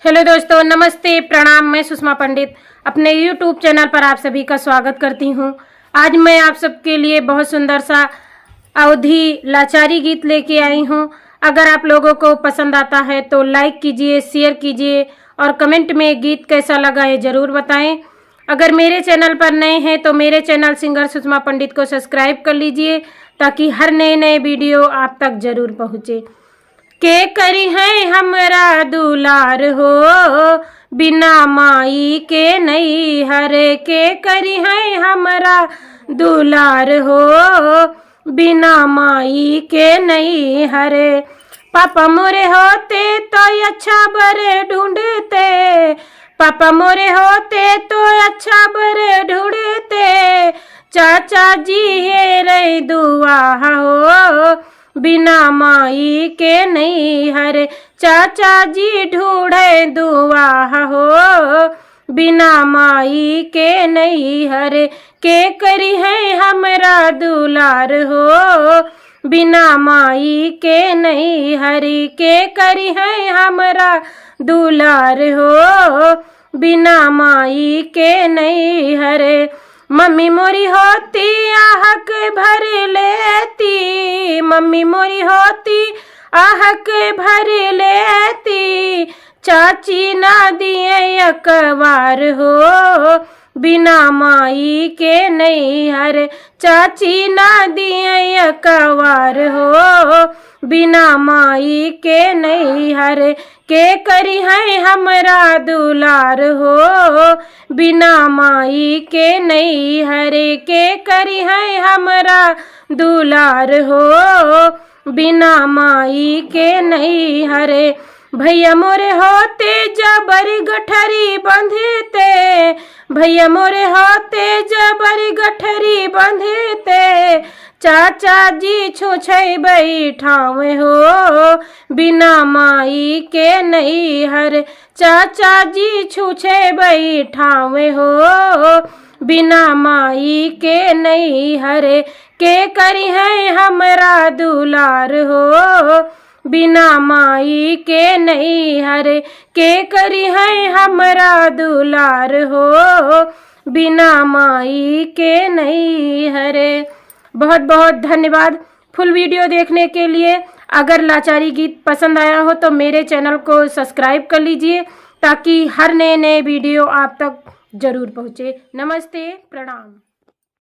Hello दोस्तों, नमस्ते, प्रणाम। मैं सुषमा पंडित अपने YouTube चैनल पर आप सभी का स्वागत करती हूं। आज मैं आप सबके लिए बहुत सुंदर सा अवधी लाचारी गीत लेके आई हूं। अगर आप लोगों को पसंद आता है तो लाइक कीजिए, शेयर कीजिए और कमेंट में गीत कैसा लगा है ज़रूर बताएं। अगर मेरे चैनल पर नए हैं तो मेरे चैनल सिंगर सुषमा पंडित को सब्सक्राइब कर लीजिए ताकि हर नए वीडियो आप तक ज़रूर पहुँचे। के करी है हमरा दुलार हो, बिना माई के नहीं हरे। के करी है हमरा दुलार हो, बिना माई के नहीं हरे। पापा मोरे होते तो अच्छा बरे ढूंढते, पापा मोरे होते तो अच्छा बरे ढूंढते। चाचा जी है रे दुआ हो, बिना माई के नहीं हरे। चाचा जी ढूंढे दुआ हो, बिना माई के नहीं हरे। के करी है हमरा दुलार हो, बिना माई के नहीं हरी। के करी है हमरा दुलार हो, बिना माई के नहीं हरे। मम्मी मोरी होती आहक भर लेती, मम्मी मोरी होती आहक भर लेती। चाची ना दिए अकबार हो, बिना माई के नहीं हरे। चाची ना दिए अकबार हो, बिना माई के नहीं हरे। के करी है हमरा दुलार हो, बिना माई के नहीं हरे। के करी है हमरा दुलार हो, बिना माई के नहीं हरे। भैया मोरे होते जबरी गठरी बंधते, भैया मोरे होते जबरी गठरी बंधते। चाचा जी छूछे बैठावे हो, बिना माई के नहीं हरे। चाचा जी छूछे बैठावे हो, बिना माई के नहीं हरे। के करी है हमरा दुलार हो, बिना माई के नहीं हरे। के करी है हमरा दुलार हो, बिना माई के नहीं हरे। बहुत बहुत धन्यवाद फुल वीडियो देखने के लिए। अगर लाचारी गीत पसंद आया हो तो मेरे चैनल को सब्सक्राइब कर लीजिए ताकि हर नए वीडियो आप तक ज़रूर पहुँचे। नमस्ते, प्रणाम।